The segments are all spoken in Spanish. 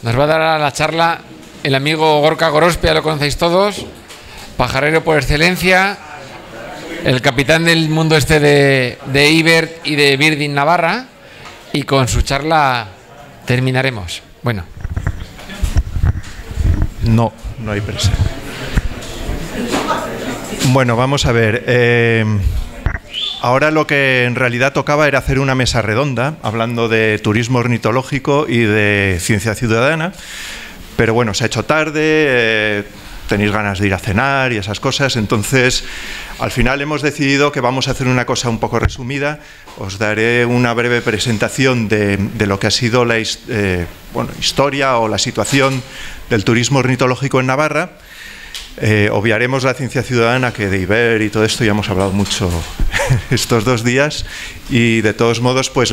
Nos va a dar la charla el amigo Gorka Gorospe, ya lo conocéis todos, pajarero por excelencia, el capitán del mundo de Ibert y de Birding Navarra, y con su charla terminaremos. Bueno. No hay presa. Bueno, vamos a ver. Ahora lo que en realidad tocaba era hacer una mesa redonda, hablando de turismo ornitológico y de ciencia ciudadana, pero bueno, se ha hecho tarde, tenéis ganas de ir a cenar y esas cosas, entonces al final hemos decidido que vamos a hacer una cosa un poco resumida. Os daré una breve presentación de lo que ha sido la historia o la situación del turismo ornitológico en Navarra. Obviaremos la ciencia ciudadana, que de Ibert y todo esto ya hemos hablado mucho estos 2 días, y de todos modos pues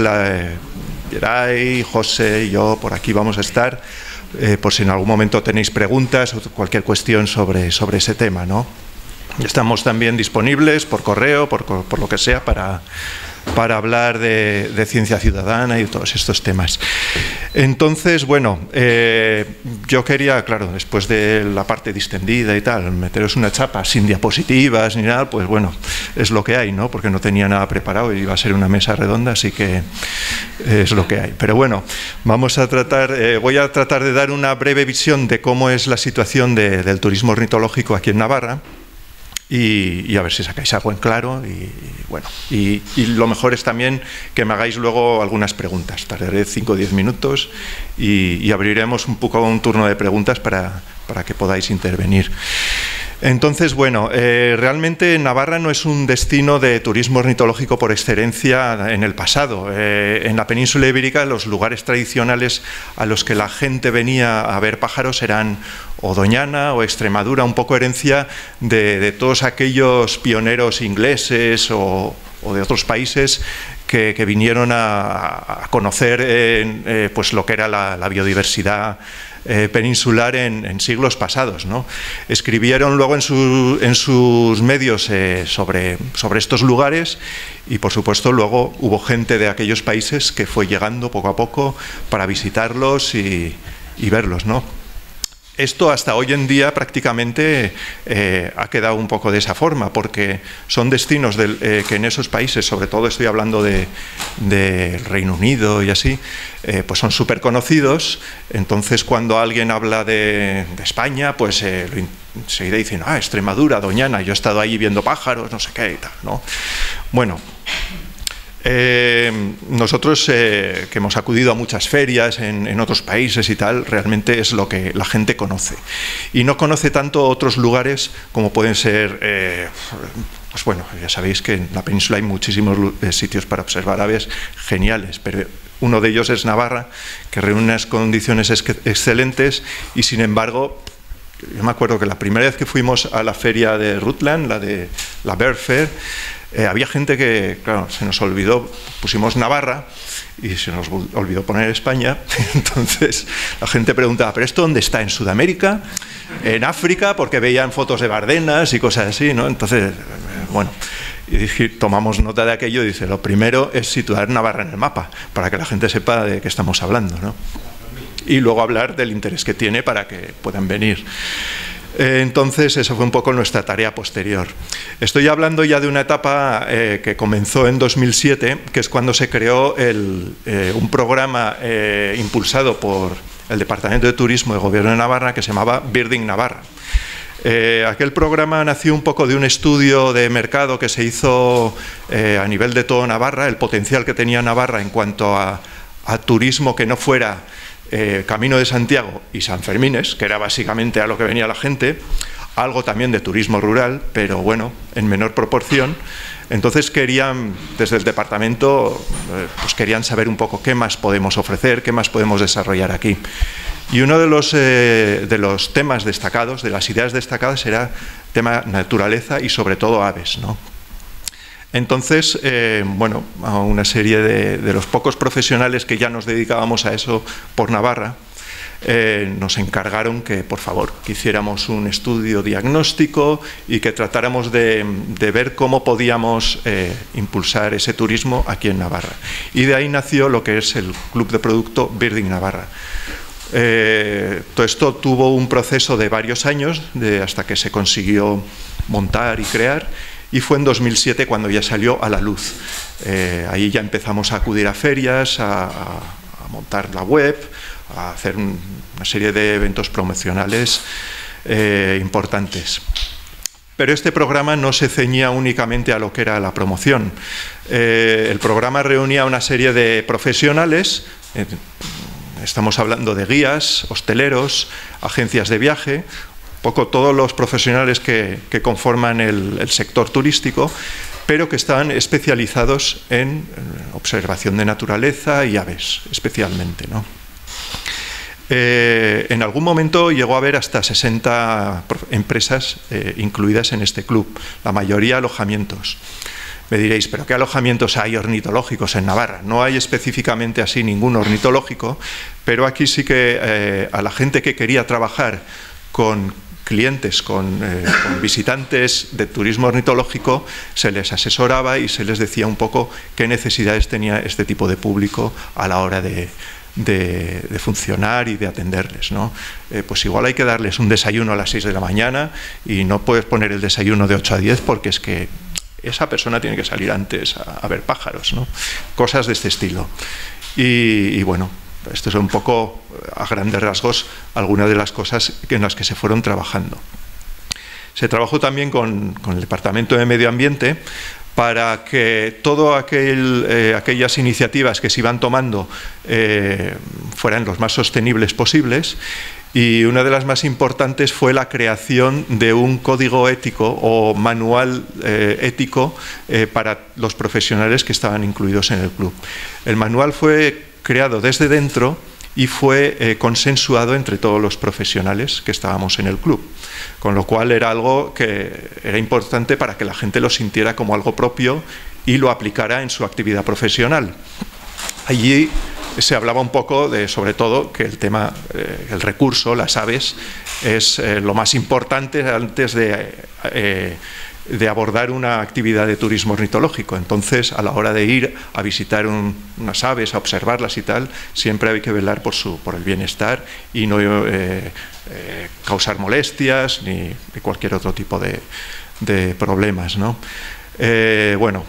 Geray, José y yo por aquí vamos a estar, por si en algún momento tenéis preguntas o cualquier cuestión sobre ese tema, ¿no? Estamos también disponibles por correo, por lo que sea, para hablar de ciencia ciudadana y de todos estos temas. Entonces, bueno, yo quería, claro, después de la parte distendida y tal, meteros una chapa sin diapositivas ni nada, pues bueno, es lo que hay, ¿no? Porque no tenía nada preparado y iba a ser una mesa redonda, así que es lo que hay. Pero bueno, voy a tratar de dar una breve visión de cómo es la situación del turismo ornitológico aquí en Navarra. Y a ver si sacáis algo en claro, y bueno, y lo mejor es también que me hagáis luego algunas preguntas. Tardaré 5 o 10 minutos y abriremos un poco un turno de preguntas para que podáis intervenir. Entonces, bueno, realmente Navarra no es un destino de turismo ornitológico por excelencia en el pasado. En la península ibérica los lugares tradicionales a los que la gente venía a ver pájaros eran o Doñana o Extremadura, un poco herencia de todos aquellos pioneros ingleses o de otros países que vinieron a conocer pues lo que era la biodiversidad peninsular en siglos pasados, ¿no? Escribieron luego en sus medios sobre estos lugares, y por supuesto luego hubo gente de aquellos países que fue llegando poco a poco para visitarlos y verlos, ¿no? Esto hasta hoy en día prácticamente ha quedado un poco de esa forma, porque son destinos que en esos países, sobre todo estoy hablando de Reino Unido y así, pues son súper conocidos. Entonces cuando alguien habla de España, pues enseguida dicen, Extremadura, Doñana, yo he estado ahí viendo pájaros, no sé qué y tal, ¿no? Bueno, nosotros que hemos acudido a muchas ferias en otros países y tal, realmente es lo que la gente conoce, y no conoce tanto otros lugares como pueden ser, pues bueno, ya sabéis que en la península hay muchísimos sitios para observar aves geniales, pero uno de ellos es Navarra, que reúne unas condiciones excelentes, y sin embargo, yo me acuerdo que la primera vez que fuimos a la feria de Rutland, la Bird Fair, había gente que, claro, se nos olvidó, pusimos Navarra y se nos olvidó poner España. Entonces la gente preguntaba, ¿pero esto dónde está? ¿En Sudamérica? ¿En África? Porque veían fotos de Bardenas y cosas así, ¿no? Entonces, bueno, y tomamos nota de aquello y dice, lo primero es situar Navarra en el mapa, para que la gente sepa de qué estamos hablando, ¿no? Y luego hablar del interés que tiene para que puedan venir. Entonces, eso fue un poco nuestra tarea posterior. Estoy hablando ya de una etapa que comenzó en 2007, que es cuando se creó un programa impulsado por el Departamento de Turismo del Gobierno de Navarra, que se llamaba Birding Navarra. Aquel programa nació un poco de un estudio de mercado que se hizo a nivel de todo Navarra, el potencial que tenía Navarra en cuanto a turismo que no fuera Camino de Santiago y San Fermines, que era básicamente a lo que venía la gente, algo también de turismo rural, pero bueno, en menor proporción. Entonces querían, desde el departamento, pues querían saber un poco qué más podemos ofrecer, qué más podemos desarrollar aquí. Y uno de los temas destacados, de las ideas destacadas, era tema naturaleza y sobre todo aves, ¿no? Entonces, bueno, a una serie de los pocos profesionales que ya nos dedicábamos a eso por Navarra, nos encargaron que, por favor, que hiciéramos un estudio diagnóstico y que tratáramos de ver cómo podíamos impulsar ese turismo aquí en Navarra. Y de ahí nació lo que es el Club de Producto Birding Navarra. Todo esto tuvo un proceso de varios años hasta que se consiguió montar y crear, y fue en 2007 cuando ya salió a la luz. Ahí ya empezamos a acudir a ferias, a montar la web, a hacer una serie de eventos promocionales importantes. Pero este programa no se ceñía únicamente a lo que era la promoción. El programa reunía una serie de profesionales, estamos hablando de guías, hosteleros, agencias de viaje, un poco todos los profesionales que conforman el sector turístico, pero que estaban especializados en observación de naturaleza y aves, especialmente, ¿no? En algún momento llegó a haber hasta 60 empresas incluidas en este club, la mayoría alojamientos. Me diréis, ¿pero qué alojamientos hay ornitológicos en Navarra? No hay específicamente así ningún ornitológico, pero aquí sí que a la gente que quería trabajar con clientes, con visitantes de turismo ornitológico, se les asesoraba y se les decía un poco qué necesidades tenía este tipo de público a la hora de funcionar y de atenderles, ¿no? Pues igual hay que darles un desayuno a las 6 de la mañana y no puedes poner el desayuno de 8 a 10 porque es que esa persona tiene que salir antes a ver pájaros, ¿no? Cosas de este estilo. Y bueno, esto es un poco, a grandes rasgos, algunas de las cosas en las que se fueron trabajando. Se trabajó también con el Departamento de Medio Ambiente para que todas aquellas iniciativas que se iban tomando fueran los más sostenibles posibles, y una de las más importantes fue la creación de un código ético o manual ético para los profesionales que estaban incluidos en el club. El manual fue creado desde dentro y fue consensuado entre todos los profesionales que estábamos en el club, con lo cual era algo que era importante para que la gente lo sintiera como algo propio y lo aplicara en su actividad profesional. Allí se hablaba un poco de, sobre todo, que el tema, el recurso, las aves, es lo más importante antes de abordar una actividad de turismo ornitológico. Entonces, a la hora de ir a visitar unas aves, a observarlas y tal, siempre hay que velar por el bienestar y no causar molestias ni cualquier otro tipo de problemas, ¿no? Bueno,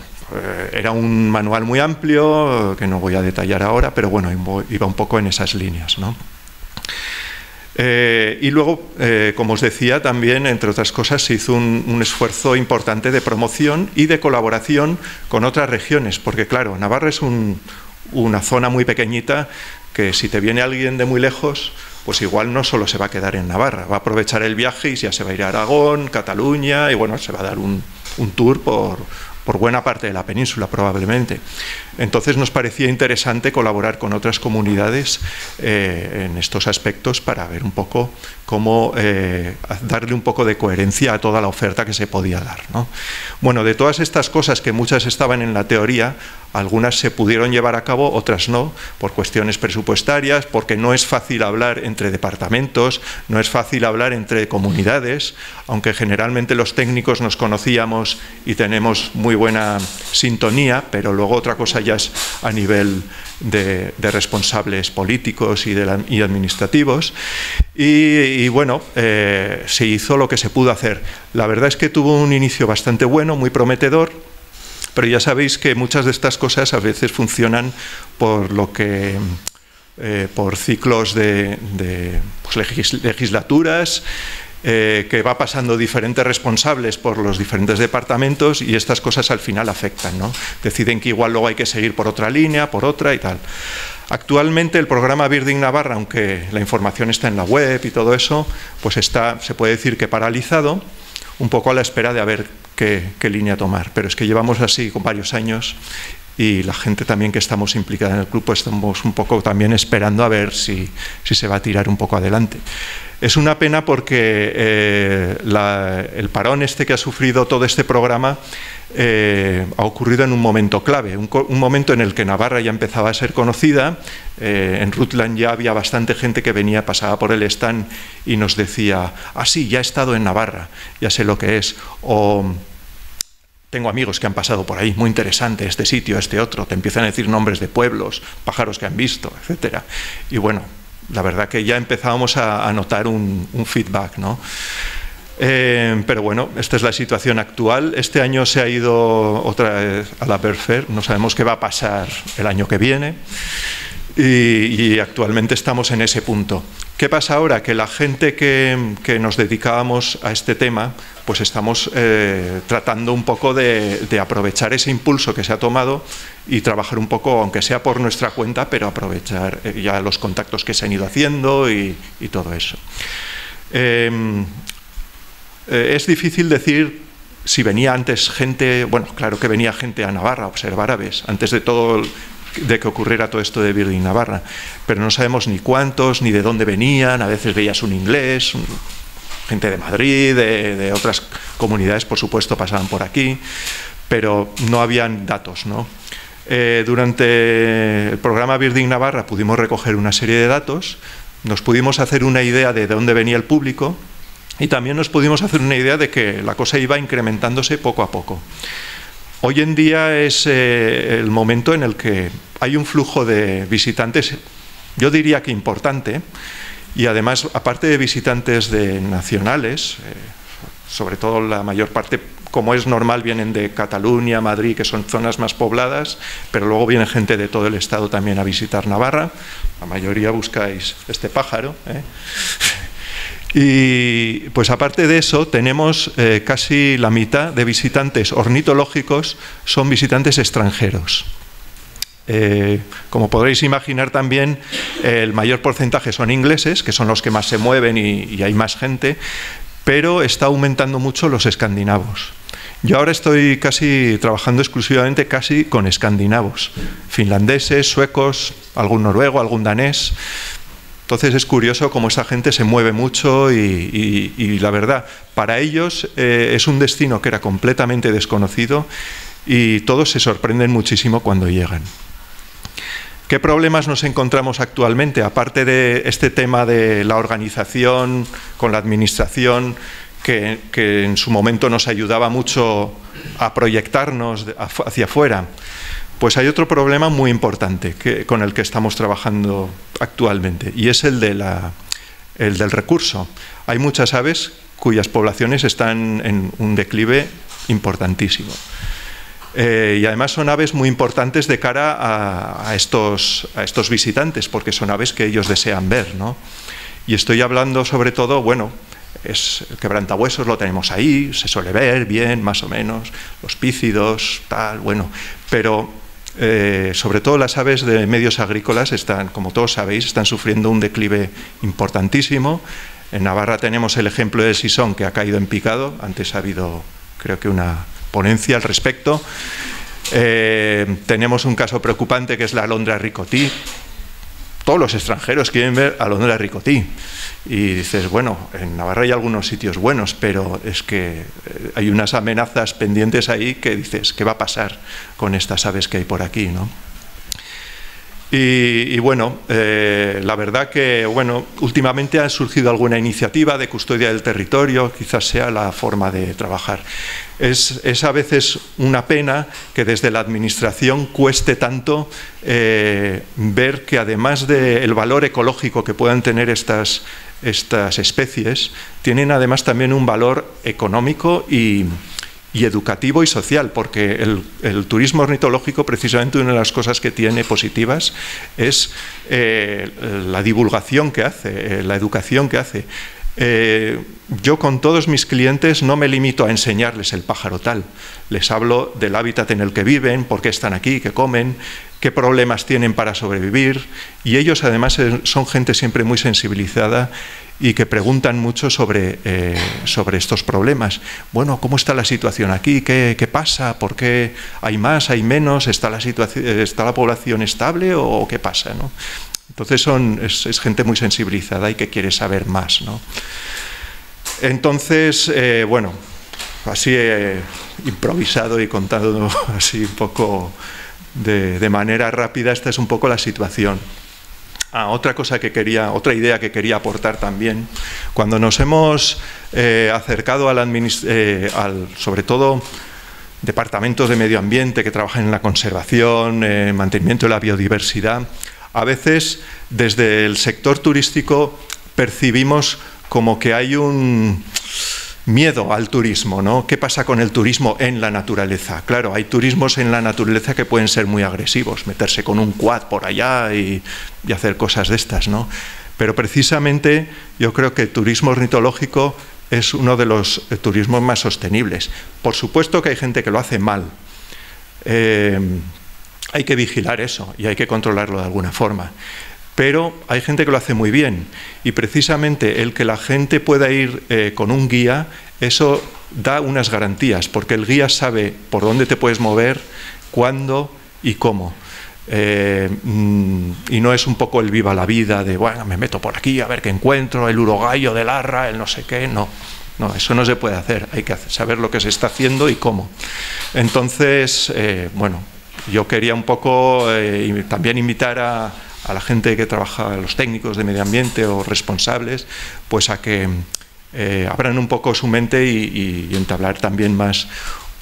era un manual muy amplio que no voy a detallar ahora, pero bueno, iba un poco en esas líneas, ¿no? Y luego, como os decía, también, entre otras cosas, se hizo un esfuerzo importante de promoción y de colaboración con otras regiones, porque claro, Navarra es una zona muy pequeñita que si te viene alguien de muy lejos, pues igual no solo se va a quedar en Navarra, va a aprovechar el viaje y ya se va a ir a Aragón, Cataluña, y bueno, se va a dar un tour por buena parte de la península probablemente. Entonces nos parecía interesante colaborar con otras comunidades en estos aspectos para ver un poco cómo darle un poco de coherencia a toda la oferta que se podía dar, ¿no? Bueno, de todas estas cosas, que muchas estaban en la teoría, algunas se pudieron llevar a cabo, otras no, por cuestiones presupuestarias, porque no es fácil hablar entre departamentos, no es fácil hablar entre comunidades, aunque generalmente los técnicos nos conocíamos y tenemos muy buena sintonía, pero luego otra cosa ya es a nivel de responsables políticos y administrativos. Y bueno, se hizo lo que se pudo hacer. La verdad es que tuvo un inicio bastante bueno, muy prometedor, pero ya sabéis que muchas de estas cosas a veces funcionan por ciclos de legislaturas, que va pasando diferentes responsables por los diferentes departamentos y estas cosas al final afectan, ¿no? Deciden que igual luego hay que seguir por otra línea, por otra y tal. Actualmente el programa Birding Navarra, aunque la información está en la web y todo eso, pues se puede decir que paralizado, un poco a la espera de a ver qué línea tomar. Pero es que llevamos así con varios años y la gente también que estamos implicada en el club, pues estamos un poco también esperando a ver si se va a tirar un poco adelante. Es una pena porque el parón que ha sufrido todo este programa ha ocurrido en un momento clave, un momento en el que Navarra ya empezaba a ser conocida. En Rutland ya había bastante gente que pasaba por el stand y nos decía: ah, sí, ya he estado en Navarra, ya sé lo que es, o tengo amigos que han pasado por ahí, muy interesante este sitio, este otro, te empiezan a decir nombres de pueblos, pájaros que han visto, etcétera. Y bueno, la verdad que ya empezábamos a notar un feedback, ¿no? Pero bueno, esta es la situación actual. Este año se ha ido otra vez a la Bird Fair, no sabemos qué va a pasar el año que viene y actualmente estamos en ese punto. ¿Qué pasa ahora? Que la gente que nos dedicábamos a este tema, pues estamos tratando un poco de aprovechar ese impulso que se ha tomado y trabajar un poco, aunque sea por nuestra cuenta, pero aprovechar ya los contactos que se han ido haciendo y todo eso. Es difícil decir si venía antes gente, bueno, claro que venía gente a Navarra a observar aves, antes de todo, de que ocurriera todo esto de Birding Navarra, pero no sabemos ni cuántos, ni de dónde venían. A veces veías un inglés, gente de Madrid, de otras comunidades, por supuesto, pasaban por aquí, pero no habían datos, ¿no? Durante el programa Birding Navarra pudimos recoger una serie de datos, nos pudimos hacer una idea de dónde venía el público, y también nos pudimos hacer una idea de que la cosa iba incrementándose poco a poco. Hoy en día es el momento en el que hay un flujo de visitantes, yo diría que importante, y además, aparte de visitantes nacionales, sobre todo la mayor parte, como es normal, vienen de Cataluña, Madrid, que son zonas más pobladas, pero luego viene gente de todo el estado también a visitar Navarra. La mayoría buscáis este pájaro, ¿eh? Y pues aparte de eso tenemos casi la mitad de visitantes ornitológicos son visitantes extranjeros. Como podréis imaginar también, el mayor porcentaje son ingleses, que son los que más se mueven y hay más gente, pero está aumentando mucho los escandinavos. Yo ahora estoy casi trabajando exclusivamente casi con escandinavos, finlandeses, suecos, algún noruego, algún danés. Entonces es curioso cómo esa gente se mueve mucho y la verdad, para ellos es un destino que era completamente desconocido y todos se sorprenden muchísimo cuando llegan. ¿Qué problemas nos encontramos actualmente? Aparte de este tema de la organización con la administración, que en su momento nos ayudaba mucho a proyectarnos hacia afuera, pues hay otro problema muy importante con el que estamos trabajando actualmente, y es el del recurso. Hay muchas aves cuyas poblaciones están en un declive importantísimo. Y además son aves muy importantes de cara a estos visitantes, porque son aves que ellos desean ver, ¿no? Y estoy hablando sobre todo, bueno, es el quebrantahuesos, lo tenemos ahí, se suele ver bien, más o menos, los pícidos, tal, bueno, pero sobre todo las aves de medios agrícolas están, como todos sabéis, están sufriendo un declive importantísimo. En Navarra tenemos el ejemplo del sisón, que ha caído en picado. Antes ha habido, creo que, una ponencia al respecto. Tenemos un caso preocupante que es la alondra ricotí. Todos los extranjeros quieren ver alondra ricotí. Y dices, bueno, en Navarra hay algunos sitios buenos, pero es que hay unas amenazas pendientes ahí que dices, ¿qué va a pasar con estas aves que hay por aquí, ¿no? Y bueno, la verdad que, bueno, últimamente ha surgido alguna iniciativa de custodia del territorio, quizás sea la forma de trabajar. Es a veces una pena que desde la administración cueste tanto ver que, además del valor ecológico que puedan tener estas especies, tienen además también un valor económico y educativo y social, porque el turismo ornitológico, precisamente una de las cosas que tiene positivas es la divulgación que hace, la educación que hace. Yo con todos mis clientes no me limito a enseñarles el pájaro tal, les hablo del hábitat en el que viven, por qué están aquí, qué comen, qué problemas tienen para sobrevivir, y ellos además son gente siempre muy sensibilizada y que preguntan mucho sobre estos problemas. Bueno, ¿cómo está la situación aquí? ¿Qué pasa? ¿Por qué hay más, hay menos? ¿Está la población estable o qué pasa, ¿no? Entonces es gente muy sensibilizada y que quiere saber más, ¿no? Entonces, bueno, así he improvisado y contado así un poco de manera rápida, esta es un poco la situación. Otra idea que quería aportar también, cuando nos hemos acercado sobre todo departamentos de medio ambiente que trabajan en la conservación, mantenimiento de la biodiversidad, A veces, desde el sector turístico, percibimos como que hay un miedo al turismo, ¿no? ¿Qué pasa con el turismo en la naturaleza? Claro, hay turismos en la naturaleza que pueden ser muy agresivos, meterse con un quad por allá y hacer cosas de estas, ¿no? Pero precisamente yo creo que el turismo ornitológico es uno de los turismos más sostenibles. Por supuesto que hay gente que lo hace mal. Hay que vigilar eso y hay que controlarlo de alguna forma. Pero hay gente que lo hace muy bien y precisamente el que la gente pueda ir con un guía, eso da unas garantías, porque el guía sabe por dónde te puedes mover, cuándo y cómo. Y no es un poco el viva la vida de, bueno, me meto por aquí a ver qué encuentro, el urogallo del Arra, el no sé qué, no. No, eso no se puede hacer, hay que saber lo que se está haciendo y cómo. Entonces, bueno, yo quería un poco también invitar a la gente que trabaja, a los técnicos de medio ambiente o responsables, pues a que abran un poco su mente y entablar también más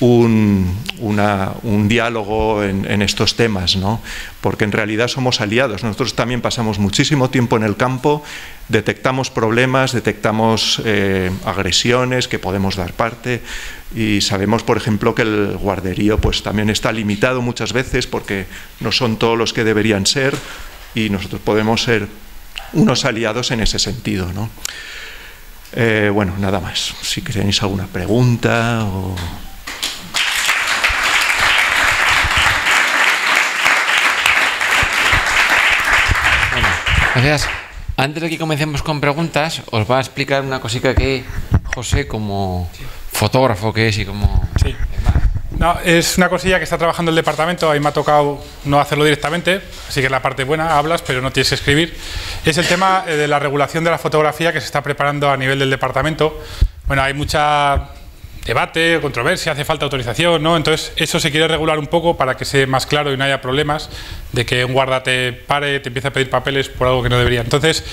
un diálogo en estos temas, ¿no? Porque en realidad somos aliados. Nosotros también pasamos muchísimo tiempo en el campo, detectamos problemas, detectamos agresiones que podemos dar parte y sabemos, por ejemplo, que el guarderío pues también está limitado muchas veces porque no son todos los que deberían ser y nosotros podemos ser unos aliados en ese sentido, ¿no? Bueno, nada más. Si tenéis alguna pregunta o... Gracias. Antes de que comencemos con preguntas, os va a explicar una cosita que José, como fotógrafo que es y como... Sí. No, es una cosilla que está trabajando el departamento, ahí me ha tocado no hacerlo directamente, así que la parte buena, hablas, pero no tienes que escribir. Es el tema de la regulación de la fotografía que se está preparando a nivel del departamento. Bueno, hay mucha debate, controversia, hace falta autorización, ¿no? Entonces, eso se quiere regular un poco para que sea más claro y no haya problemas de que un guarda te pare, te empiece a pedir papeles por algo que no debería. Entonces,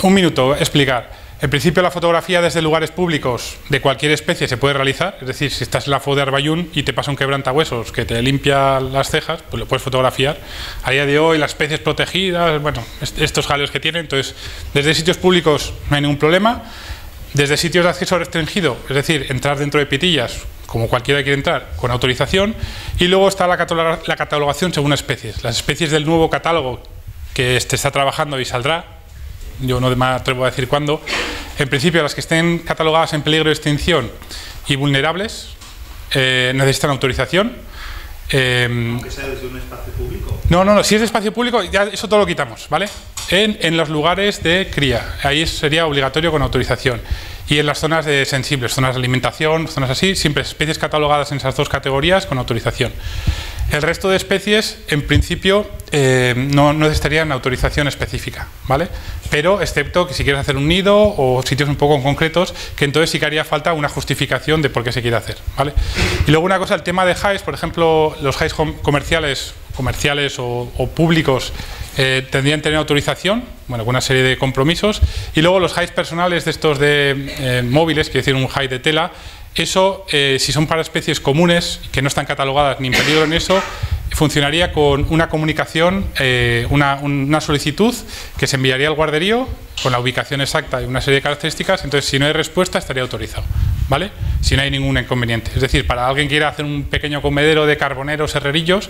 un minuto, explicar. En principio, la fotografía desde lugares públicos de cualquier especie se puede realizar, es decir, si estás en la FO de Arbayún y te pasa un quebrantahuesos que te limpia las cejas, pues lo puedes fotografiar. A día de hoy, las especies protegidas, bueno, estos jaleos que tienen, entonces, desde sitios públicos no hay ningún problema. Desde sitios de acceso restringido, es decir, entrar dentro de pitillas, como cualquiera quiere entrar, con autorización. Y luego está la catalogación según especies. Las especies del nuevo catálogo que está trabajando y saldrá, yo no me atrevo a decir cuándo, en principio las que estén catalogadas en peligro de extinción y vulnerables necesitan autorización. ¿Aunque sea desde un espacio público? No, si es de espacio público, ya eso todo lo quitamos, ¿vale? En los lugares de cría, ahí sería obligatorio con autorización. Y en las zonas sensibles, zonas de alimentación, zonas así, siempre especies catalogadas en esas dos categorías con autorización. El resto de especies, en principio, no necesitarían autorización específica, ¿vale? Pero, excepto que si quieres hacer un nido o sitios un poco concretos, que entonces sí que haría falta una justificación de por qué se quiere hacer, ¿vale? Y luego una cosa, el tema de highs, por ejemplo, los highs comerciales o públicos tendrían que tener autorización, bueno, con una serie de compromisos. Y luego los highs personales de estos de móviles, quiere decir un high de tela, eso, si son para especies comunes, que no están catalogadas ni en peligro en eso, funcionaría con una comunicación, una solicitud que se enviaría al guarderío con la ubicación exacta y una serie de características. Entonces, si no hay respuesta, estaría autorizado, ¿vale? Si no hay ningún inconveniente. Es decir, para alguien que quiera hacer un pequeño comedero de carboneros, herrerillos,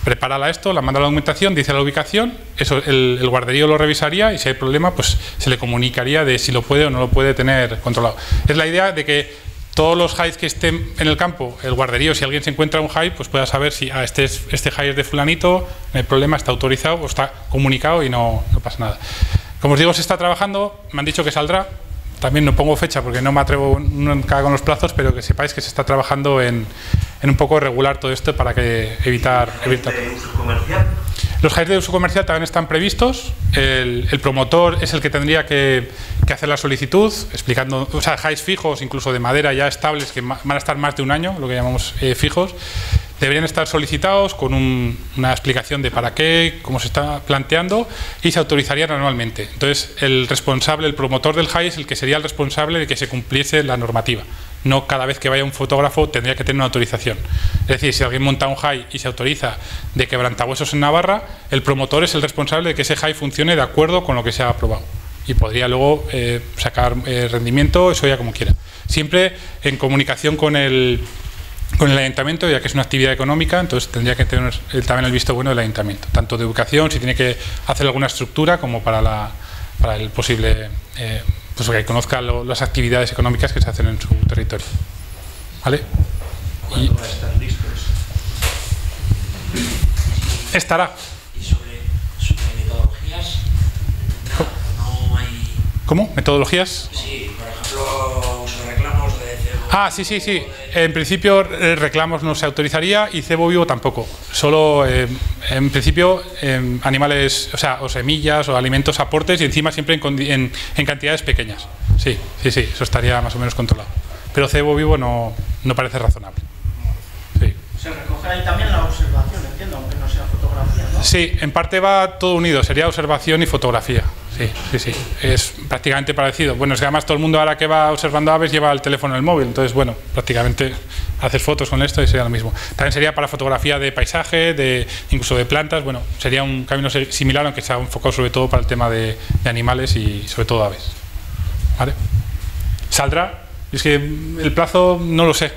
prepárala esto, la manda a la documentación, dice la ubicación, eso el guarderío lo revisaría y si hay problema, pues se le comunicaría de si lo puede o no lo puede tener controlado. Es la idea de que todos los highs que estén en el campo, el guarderío, si alguien se encuentra un high, pues pueda saber si este high es de fulanito, no hay problema, está autorizado o está comunicado y no pasa nada. Como os digo, se está trabajando, me han dicho que saldrá, también no pongo fecha porque no me atrevo nunca con los plazos, pero que sepáis que se está trabajando en un poco regular todo esto para que evitar. ¿De uso comercial? Los highs de uso comercial también están previstos. El promotor es el que tendría que hacer la solicitud, explicando, o sea, highs fijos, incluso de madera ya estables, que van a estar más de un año, lo que llamamos fijos, deberían estar solicitados con una explicación de para qué, cómo se está planteando y se autorizarían anualmente. Entonces, el promotor del high es el que sería el responsable de que se cumpliese la normativa. No cada vez que vaya un fotógrafo tendría que tener una autorización. Es decir, si alguien monta un high y se autoriza de quebrantahuesos en Navarra, el promotor es el responsable de que ese high funcione de acuerdo con lo que se ha aprobado. Y podría luego sacar rendimiento, eso ya como quiera. Siempre en comunicación con el ayuntamiento, ya que es una actividad económica, entonces tendría que tener también el visto bueno del ayuntamiento, tanto de educación, si tiene que hacer alguna estructura, como para el posible, pues que conozca las actividades económicas que se hacen en su territorio. ¿Vale? ¿Cuándo va a estar listos? Estará. ¿Y sobre metodologías? No hay... ¿Cómo? ¿Metodologías? Sí, por ejemplo, sobre reclamos de cebo. Sí. En principio, reclamos no se autorizaría y cebo vivo tampoco. Solo, en principio, animales, o semillas o alimentos, aportes, y encima siempre en cantidades pequeñas. Sí, eso estaría más o menos controlado. Pero cebo vivo no parece razonable. Sí. Se recoge ahí también la observación, entiendo, aunque no sea fotografía, ¿no? Sí, en parte va todo unido, sería observación y fotografía. Sí. Es prácticamente parecido. Bueno, es que además todo el mundo ahora que va observando aves lleva el teléfono en el móvil, entonces, bueno, prácticamente haces fotos con esto y sería lo mismo. También sería para fotografía de paisaje, incluso de plantas. Bueno, sería un camino similar, aunque se ha enfocado sobre todo para el tema de animales y sobre todo aves. ¿Vale? ¿Saldrá? Es que el plazo no lo sé.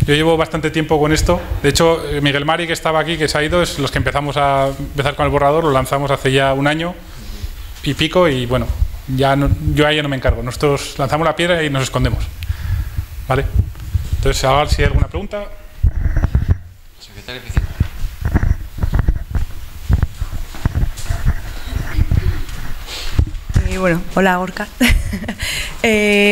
Yo llevo bastante tiempo con esto. De hecho, Miguel Mari, que estaba aquí, que se ha ido, es los que empezamos a empezar con el borrador, lo lanzamos hace ya un año y pico, y bueno, yo ahí ya no me encargo. Nosotros lanzamos la piedra y nos escondemos. ¿Vale? Entonces, a ver si hay alguna pregunta. Secretario Bueno, hola Gorka.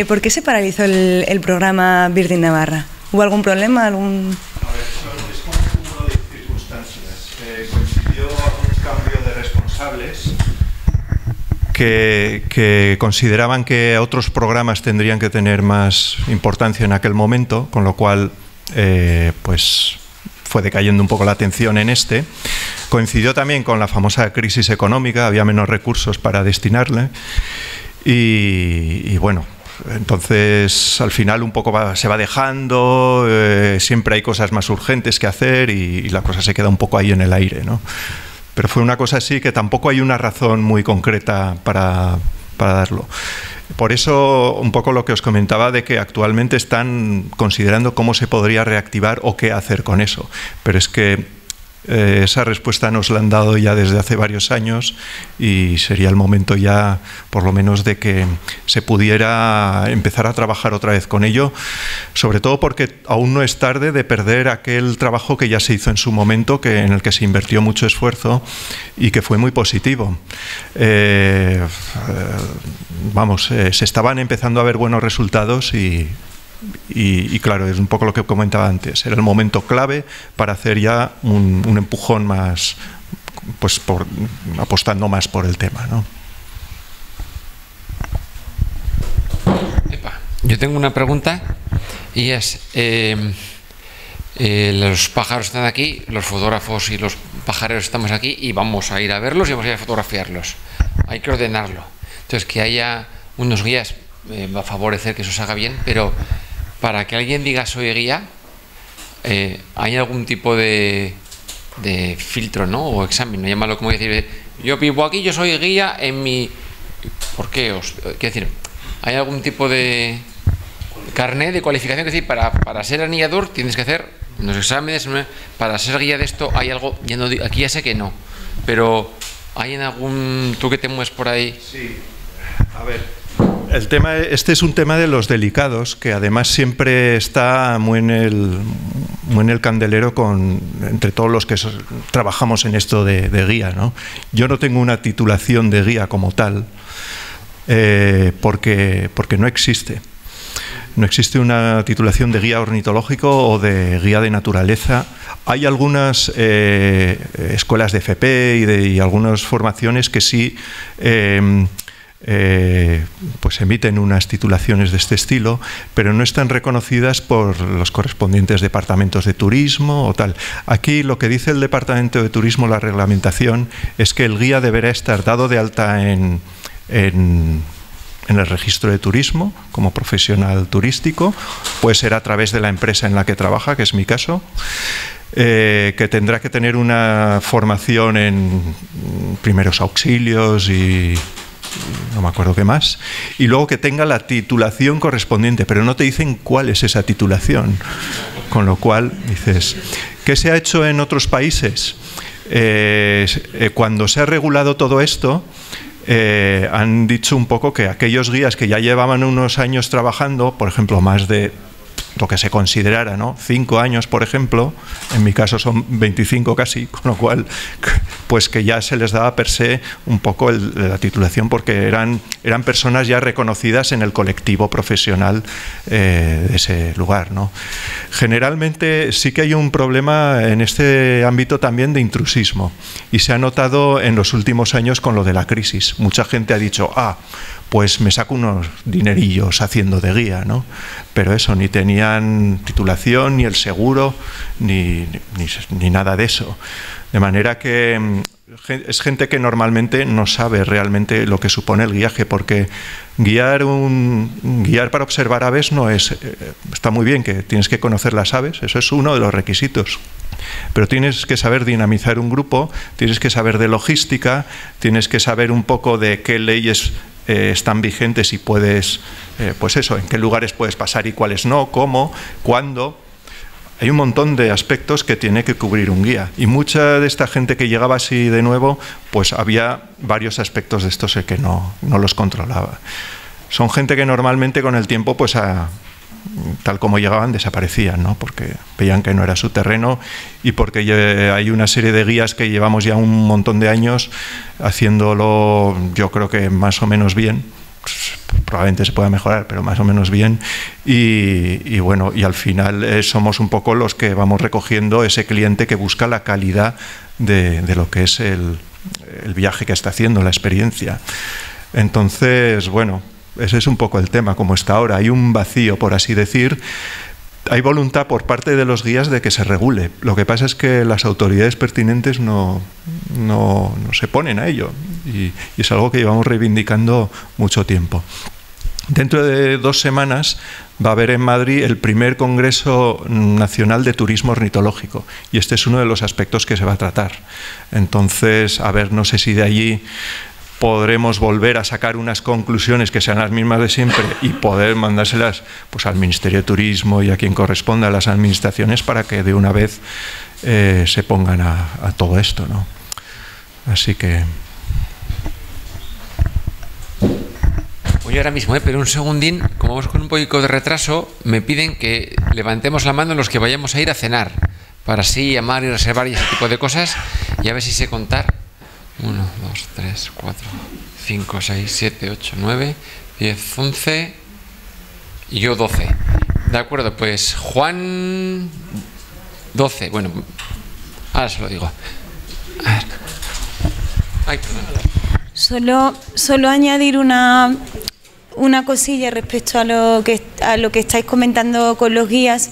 ¿Por qué se paralizó el programa Birding Navarra? ¿Hubo algún problema? A ver, es como un cúmulo de circunstancias. Coincidió un cambio de responsables que consideraban que otros programas tendrían que tener más importancia en aquel momento, con lo cual pues fue decayendo un poco la atención en este. Coincidió también con la famosa crisis económica, había menos recursos para destinarle y bueno, entonces al final un poco se va dejando, siempre hay cosas más urgentes que hacer y la cosa se queda un poco ahí en el aire, ¿no? Pero fue una cosa así que tampoco hay una razón muy concreta para darlo. Por eso, un poco lo que os comentaba de que actualmente están considerando cómo se podría reactivar o qué hacer con eso. Pero es que esa respuesta nos la han dado ya desde hace varios años y sería el momento ya, por lo menos, de que se pudiera empezar a trabajar otra vez con ello, sobre todo porque aún no es tarde de perder aquel trabajo que ya se hizo en su momento, en el que se invirtió mucho esfuerzo y que fue muy positivo. Se estaban empezando a ver buenos resultados y claro, es un poco lo que comentaba antes, era el momento clave para hacer ya un empujón más, pues apostando más por el tema, ¿no? Yo tengo una pregunta y es, los pájaros están aquí, los fotógrafos y los pajareros estamos aquí y vamos a ir a verlos y vamos a ir a fotografiarlos. Hay que ordenarlo. Entonces, que haya unos guías va a favorecer que eso se haga bien, pero para que alguien diga soy guía, ¿hay algún tipo de filtro, ¿no? O examen, ¿no? Llámalo como decir, yo vivo aquí, yo soy guía en mi... ¿Por qué? Quiero decir, ¿hay algún tipo de carnet de cualificación? Es decir, para ser anillador tienes que hacer unos exámenes, para ser guía de esto hay algo, ya no, aquí ya sé que no, pero ¿hay en algún... tú que te mueves por ahí? Sí, a ver... Este es un tema de los delicados, que además siempre está muy en el candelero entre todos los que trabajamos en esto de guía, ¿no? Yo no tengo una titulación de guía como tal, porque no existe. No existe una titulación de guía ornitológico o de guía de naturaleza. Hay algunas escuelas de FP y algunas formaciones que sí... pues emiten unas titulaciones de este estilo, pero no están reconocidas por los correspondientes departamentos de turismo o tal. Aquí lo que dice el departamento de turismo, la reglamentación, es que el guía deberá estar dado de alta en en el registro de turismo como profesional turístico, puede ser a través de la empresa en la que trabaja, que es mi caso, que tendrá que tener una formación en primeros auxilios y no me acuerdo qué más, y luego que tenga la titulación correspondiente, pero no te dicen cuál es esa titulación, con lo cual dices, ¿qué se ha hecho en otros países? Cuando se ha regulado todo esto, han dicho un poco que aquellos guías que ya llevaban unos años trabajando, por ejemplo, más de lo que se considerara, ¿no? 5 años, por ejemplo, en mi caso son 25 casi, con lo cual, pues que ya se les daba per se un poco la titulación, porque eran personas ya reconocidas en el colectivo profesional de ese lugar, ¿no? Generalmente sí que hay un problema en este ámbito también de intrusismo, y se ha notado en los últimos años con lo de la crisis. Mucha gente ha dicho, pues me saco unos dinerillos haciendo de guía, ¿no? Pero eso, ni tenían titulación, ni el seguro, ni nada de eso. De manera que es gente que normalmente no sabe realmente lo que supone el guiaje, porque guiar para observar aves no es... está muy bien que tienes que conocer las aves, eso es uno de los requisitos. Pero tienes que saber dinamizar un grupo, tienes que saber de logística, tienes que saber un poco de qué leyes están vigentes y puedes, pues eso, en qué lugares puedes pasar y cuáles no, cómo, cuándo. Hay un montón de aspectos que tiene que cubrir un guía, y mucha de esta gente que llegaba así de nuevo, pues había varios aspectos de estos que no los controlaba. Son gente que normalmente con el tiempo, pues tal como llegaban, desaparecían, ¿no? Porque veían que no era su terreno, y porque hay una serie de guías que llevamos ya un montón de años haciéndolo, yo creo que más o menos bien. Probablemente se pueda mejorar, pero más o menos bien, y bueno, y al final somos un poco los que vamos recogiendo ese cliente que busca la calidad de lo que es el viaje que está haciendo, la experiencia. Entonces, bueno, ese es un poco el tema como está ahora. Hay un vacío, por así decir. Hay voluntad por parte de los guías de que se regule. Lo que pasa es que las autoridades pertinentes no se ponen a ello, y es algo que llevamos reivindicando mucho tiempo. Dentro de 2 semanas va a haber en Madrid el primer Congreso Nacional de Turismo Ornitológico, y este es uno de los aspectos que se va a tratar. Entonces, a ver, no sé si de allí podremos volver a sacar unas conclusiones que sean las mismas de siempre y poder mandárselas, pues, al Ministerio de Turismo y a quien corresponda, a las administraciones, para que de una vez se pongan a todo esto, ¿no? Así que... Oye, ahora mismo, pero un segundín, como vamos con un poquito de retraso, me piden que levantemos la mano los que vayamos a ir a cenar, para así llamar y reservar y ese tipo de cosas, y a ver si sé contar. 1, 2, 3, 4, 5, 6, 7, 8, 9, 10, 11 y yo 12. De acuerdo, pues Juan 12. Bueno, ahora se lo digo. A ver. Ay, Solo añadir una cosilla respecto a lo que estáis comentando con los guías.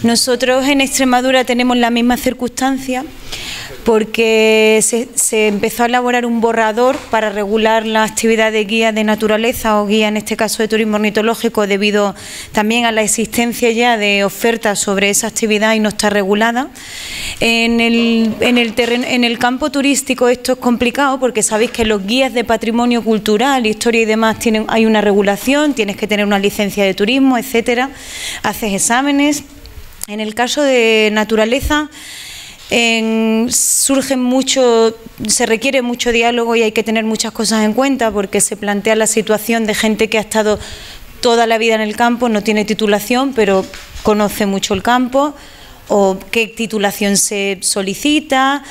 Nosotros en Extremadura tenemos la misma circunstancia, porque se empezó a elaborar un borrador para regular la actividad de guía de naturaleza, o guía en este caso de turismo ornitológico, debido también a la existencia ya de ofertas sobre esa actividad, y no está regulada. En el campo turístico esto es complicado, porque sabéis que los guías de patrimonio cultural, historia y demás hay una regulación, tienes que tener una licencia de turismo, etcétera, haces exámenes. En el caso de naturaleza se requiere mucho diálogo, y hay que tener muchas cosas en cuenta, porque se plantea la situación de gente que ha estado toda la vida en el campo, no tiene titulación, pero conoce mucho el campo, o qué titulación se solicita,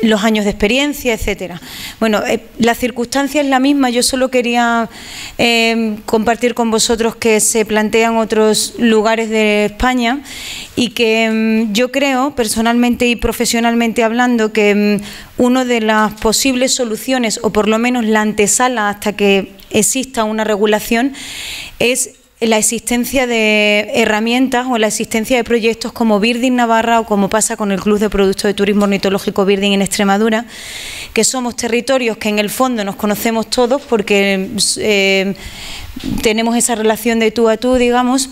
los años de experiencia, etcétera. Bueno, la circunstancia es la misma. Yo solo quería compartir con vosotros que se plantean otros lugares de España, y que yo creo, personalmente y profesionalmente hablando, que una de las posibles soluciones, o por lo menos la antesala hasta que exista una regulación, es la existencia de herramientas o la existencia de proyectos como Birding Navarra o como pasa con el Club de Productos de Turismo Ornitológico Birding en Extremadura, que somos territorios que en el fondo nos conocemos todos porque tenemos esa relación de tú a tú, digamos,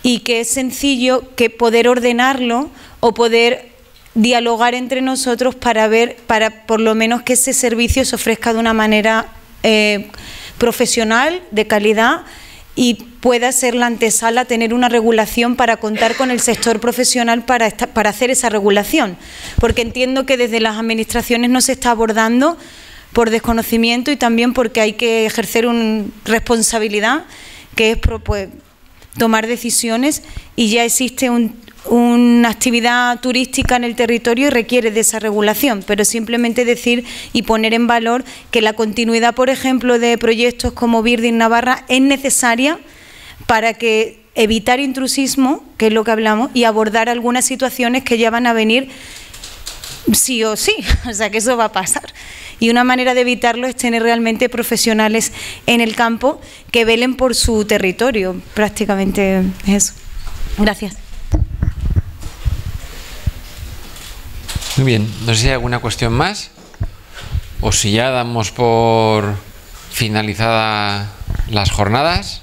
y que es sencillo que poder ordenarlo o poder dialogar entre nosotros para ver, para por lo menos que ese servicio se ofrezca de una manera profesional, de calidad, y pueda ser la antesala tener una regulación para contar con el sector profesional para hacer esa regulación, porque entiendo que desde las administraciones no se está abordando por desconocimiento y también porque hay que ejercer una responsabilidad que es pues, tomar decisiones, y ya existe una actividad turística en el territorio y requiere de esa regulación, pero simplemente decir y poner en valor que la continuidad, por ejemplo, de proyectos como Birding Navarra es necesaria para que evitar intrusismo, que es lo que hablamos, y abordar algunas situaciones que ya van a venir sí o sí, o sea que eso va a pasar. Y una manera de evitarlo es tener realmente profesionales en el campo que velen por su territorio, prácticamente es eso. Gracias. Muy bien, no sé si hay alguna cuestión más o si ya damos por finalizada las jornadas.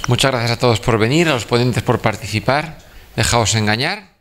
Muchas gracias a todos por venir, a los ponentes por participar. Dejaos engañar.